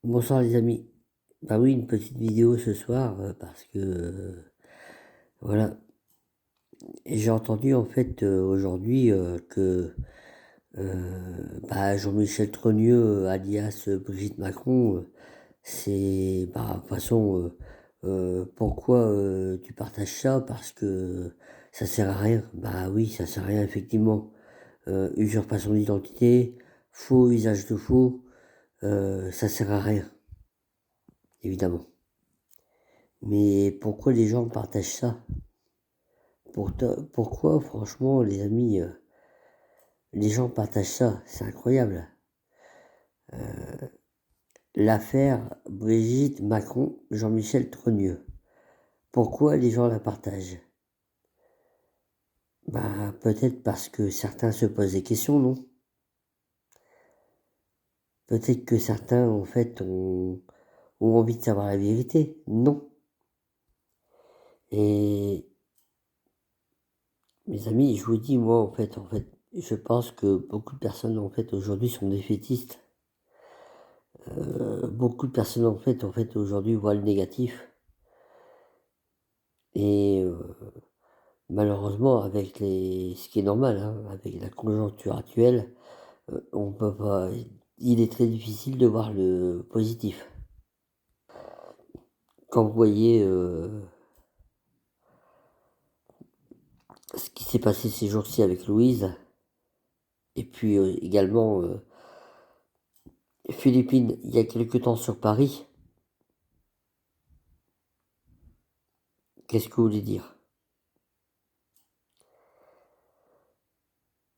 Bonsoir les amis. Bah oui, une petite vidéo ce soir parce que voilà. Et j'ai entendu en fait aujourd'hui que Jean-Michel Trogneux, alias Brigitte Macron, c'est bah de toute façon pourquoi tu partages ça? Parce que ça sert à rien. Bah oui, ça sert à rien effectivement. Usurpation d'identité, faux usage de faux, ça sert à rien, évidemment. Mais pourquoi les gens partagent ça? Pourquoi, franchement, les amis, les gens partagent ça? C'est incroyable. L'affaire Brigitte Macron, Jean-Michel Trogneux. Pourquoi les gens la partagent? Bah, peut-être parce que certains se posent des questions, non? Peut-être que certains, en fait, ont envie de savoir la vérité, non? Et mes amis, je vous dis, moi, en fait, je pense que beaucoup de personnes, en fait, aujourd'hui sont défaitistes. Beaucoup de personnes en fait aujourd'hui voient le négatif et malheureusement avec ce qui est normal, hein, avec la conjoncture actuelle, on peut pas il est très difficile de voir le positif. Quand vous voyez, ce qui s'est passé ces jours-ci avec Louise et puis, également, Philippine il y a quelque temps sur Paris, qu'est-ce que vous voulez dire?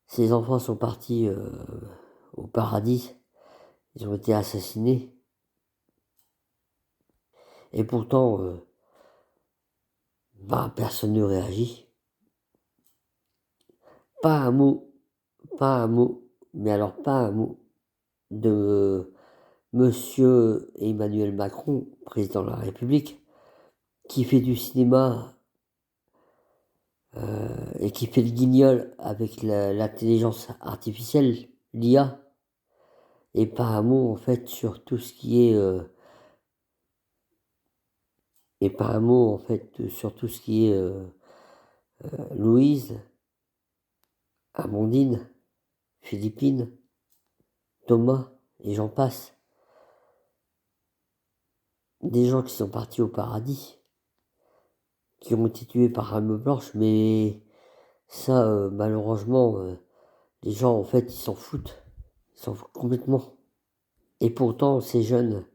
Ces enfants sont partis, au paradis, ils ont été assassinés et pourtant, bah, personne ne réagit. Pas un mot, pas un mot, mais alors pas un mot de monsieur Emmanuel Macron, président de la République, qui fait du cinéma, et qui fait le guignol avec l'intelligence artificielle, l'IA, et pas un mot en fait sur tout ce qui est, et pas un mot en fait sur tout ce qui est Louise, Amandine, Philippine, Thomas, et j'en passe. Des gens qui sont partis au paradis, qui ont été tués par arme blanche, mais ça, malheureusement, les gens, en fait, ils s'en foutent. Ils s'en foutent complètement. Et pourtant, ces jeunes,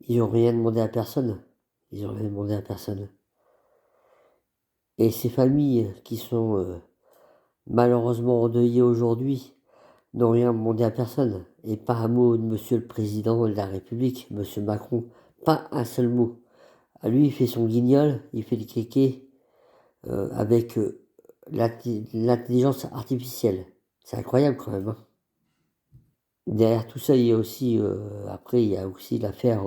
ils n'ont rien demandé à personne. Ils n'ont rien demandé à personne. Et ces familles qui sont malheureusement endeuillées aujourd'hui n'ont rien demandé à personne. Et pas un mot de monsieur le président de la République, monsieur Macron. Pas un seul mot. À lui, il fait son guignol, il fait le kéké, avec l'intelligence artificielle. C'est incroyable quand même, hein. Derrière tout ça, il y a aussi, après, il y a aussi l'affaire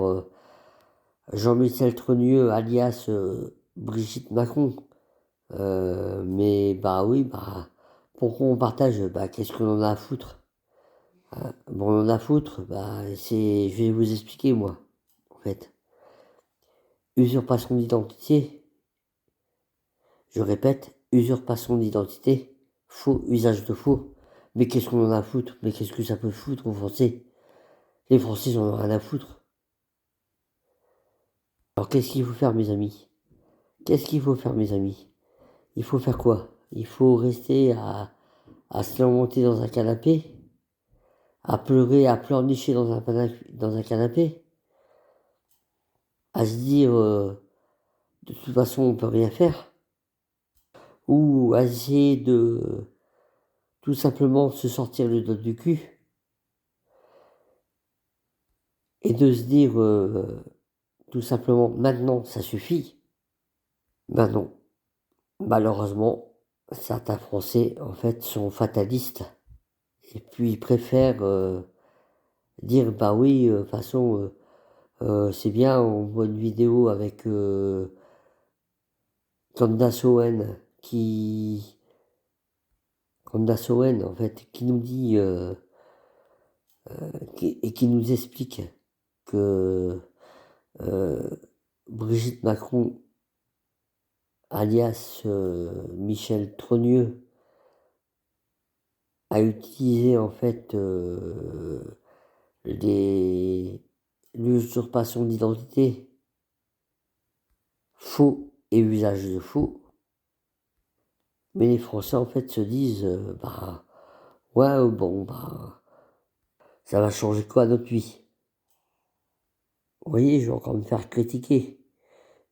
Jean-Michel Trogneux, alias Brigitte Macron. Mais bah oui, bah pourquoi on partage? Bah qu'est-ce qu'on en a à foutre? Bon, on en a à foutre, bah je vais vous expliquer moi, en fait. Usurpation d'identité, je répète, usurpation d'identité, faux usage de faux. Mais qu'est-ce qu'on en a à foutre? Mais qu'est-ce que ça peut foutre aux Français? Les Français ils en ont rien à foutre. Alors qu'est-ce qu'il faut faire mes amis? Qu'est-ce qu'il faut faire mes amis? Il faut faire quoi? Il faut rester à se lamenter dans un canapé? À pleurer, à pleurnicher dans un canapé? À se dire de toute façon on peut rien faire? Ou à essayer de tout simplement se sortir le doigt du cul et de se dire tout simplement maintenant ça suffit? Ben non. Malheureusement, certains Français en fait sont fatalistes et puis ils préfèrent dire bah oui, de toute façon c'est bien, on voit une vidéo avec Candace Owen Candace Owen en fait qui nous dit et qui nous explique que Brigitte Macron, alias Michel Trogneux, a utilisé en fait l'usurpation d'identité, faux et usage de faux. Mais les Français en fait se disent ouais bon ça va changer quoi à notre vie. Vous voyez, je vais encore me faire critiquer.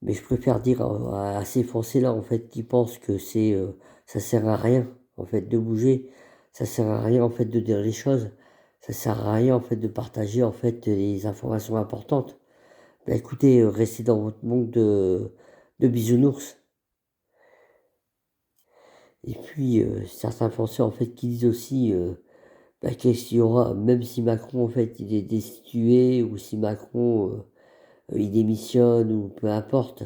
Mais je préfère dire à ces Français-là, en fait, qui pensent que ça sert à rien, en fait, de bouger. Ça sert à rien, en fait, de dire les choses. Ça sert à rien, en fait, de partager, en fait, les informations importantes. Ben, écoutez, restez dans votre monde de bisounours. Et puis, certains Français, en fait, qui disent aussi, qu'est-ce qu'il y aura, même si Macron, en fait, il est destitué, ou si Macron, il démissionne, ou peu importe.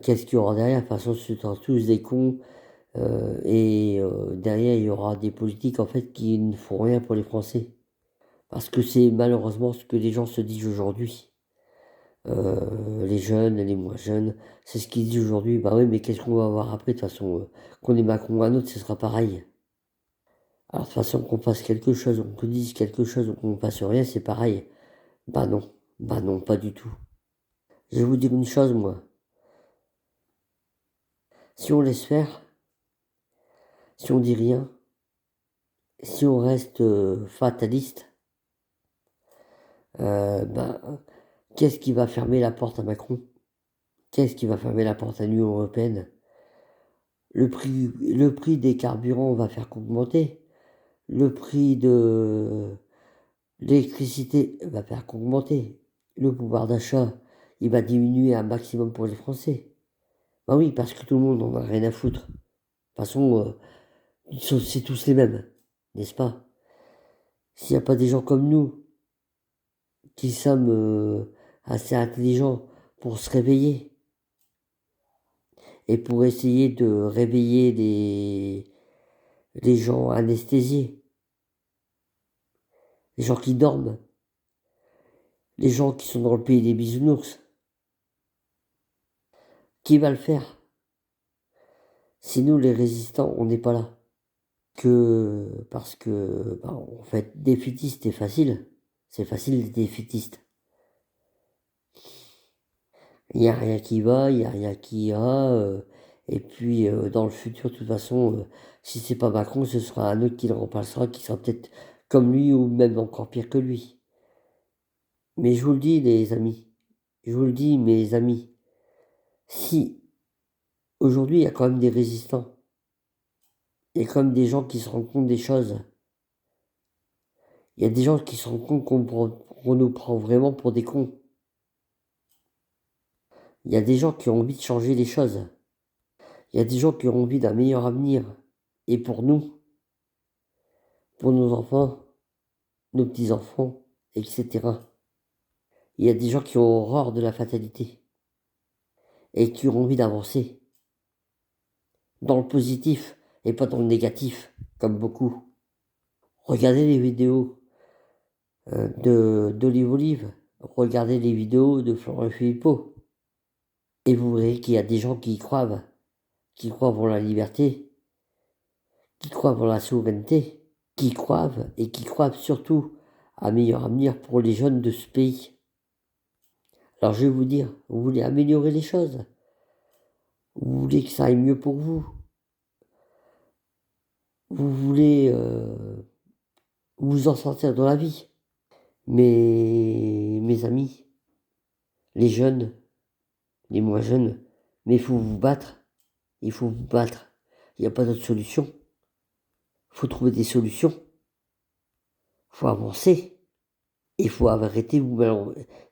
Qu'est-ce qu'il y aura derrière? De toute façon, ce sera tous des cons. Derrière, il y aura des politiques en fait qui ne font rien pour les Français. Parce que c'est malheureusement ce que les gens se disent aujourd'hui. Les jeunes, les moins jeunes, c'est ce qu'ils disent aujourd'hui. Bah oui, mais qu'est-ce qu'on va avoir après? De toute façon, qu'on ait Macron ou un autre, ce sera pareil. Alors de toute façon, qu'on fasse quelque chose, qu'on dise quelque chose ou qu'on fasse rien, c'est pareil. Bah non, pas du tout. Je vais vous dire une chose, moi. Si on laisse faire, si on dit rien, si on reste fataliste, qu'est-ce qui va fermer la porte à Macron? Qu'est-ce qui va fermer la porte à l'Union européenne? Le prix des carburants va faire qu'augmenter. Le prix de l'électricité va faire qu'augmenter. Le pouvoir d'achat, il va diminuer un maximum pour les Français. Bah oui, parce que tout le monde n'en a rien à foutre. De toute façon, c'est tous les mêmes, n'est-ce pas? S'il n'y a pas des gens comme nous qui sommes assez intelligents pour se réveiller et pour essayer de réveiller les gens anesthésiés, les gens qui dorment, les gens qui sont dans le pays des bisounours. Qui va le faire? Si nous, les résistants, on n'est pas là. Parce que, en fait, défaitiste est facile. C'est facile d'être défaitiste. Il n'y a rien qui va, il n'y a rien qui ira. Et puis, dans le futur, de toute façon, si c'est pas Macron, ce sera un autre qui le remplacera, qui sera peut-être comme lui ou même encore pire que lui. Mais je vous le dis, les amis, je vous le dis, mes amis, si aujourd'hui il y a quand même des résistants, il y a quand même des gens qui se rendent compte des choses, il y a des gens qui se rendent compte qu'on nous prend vraiment pour des cons. Il y a des gens qui ont envie de changer les choses. Il y a des gens qui ont envie d'un meilleur avenir. Et pour nous, pour nos enfants, nos petits-enfants, etc. Il y a des gens qui ont horreur de la fatalité. Et qui ont envie d'avancer. Dans le positif et pas dans le négatif, comme beaucoup. Regardez les vidéos d'Olive Olive. Regardez les vidéos de Florent Philippot. Et vous verrez qu'il y a des gens qui y croient en la liberté, qui croient en la souveraineté, qui croient et qui croient surtout à un meilleur avenir pour les jeunes de ce pays. Alors je vais vous dire, vous voulez améliorer les choses, vous voulez que ça aille mieux pour vous, vous voulez vous en sortir dans la vie. Mais mes amis, les jeunes, les moins jeunes, mais il faut vous battre. Il faut vous battre. Il n'y a pas d'autre solution. Il faut trouver des solutions. Il faut avancer. Il faut arrêter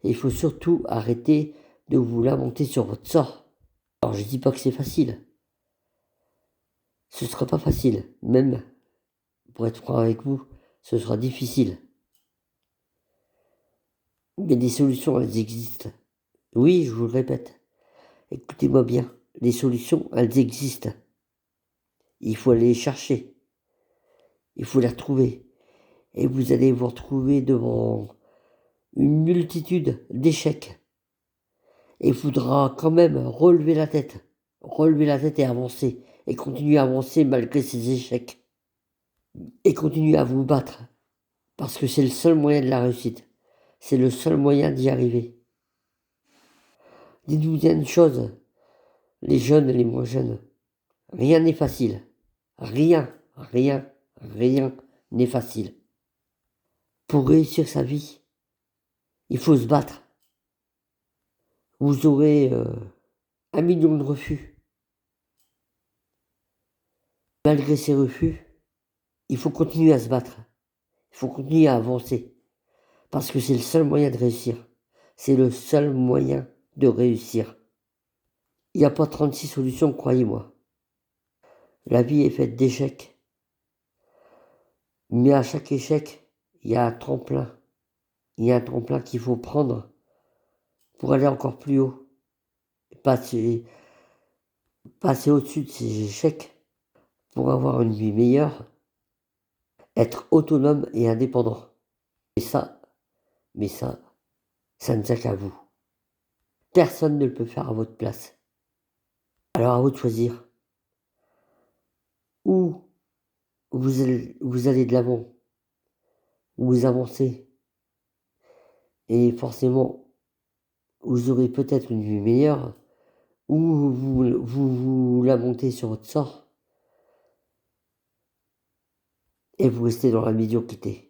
il faut surtout arrêter de vous lamenter sur votre sort. Alors je dis pas que c'est facile. Ce sera pas facile. Même, pour être franc avec vous, ce sera difficile. Mais des solutions, elles existent. Oui, je vous le répète. Écoutez-moi bien. Les solutions, elles existent. Il faut aller les chercher. Il faut les retrouver. Et vous allez vous retrouver devant une multitude d'échecs. Et il faudra quand même relever la tête et avancer, et continuer à avancer malgré ces échecs, et continuer à vous battre, parce que c'est le seul moyen de la réussite, c'est le seul moyen d'y arriver. Dites-vous bien une chose, les jeunes et les moins jeunes, rien n'est facile, rien n'est facile. Pour réussir sa vie, il faut se battre. Vous aurez 1 million de refus. Malgré ces refus, il faut continuer à se battre. Il faut continuer à avancer. Parce que c'est le seul moyen de réussir. C'est le seul moyen de réussir. Il n'y a pas 36 solutions, croyez-moi. La vie est faite d'échecs. Mais à chaque échec, il y a un tremplin. Il y a un tremplin qu'il faut prendre pour aller encore plus haut. Passer au-dessus de ces échecs pour avoir une vie meilleure. Être autonome et indépendant. Mais ça ne tient qu'à vous. Personne ne le peut faire à votre place. Alors à vous de choisir. Ou vous allez de l'avant, vous avancez, et forcément, vous aurez peut-être une vie meilleure, ou vous lamentez sur votre sort, et vous restez dans la médiocrité.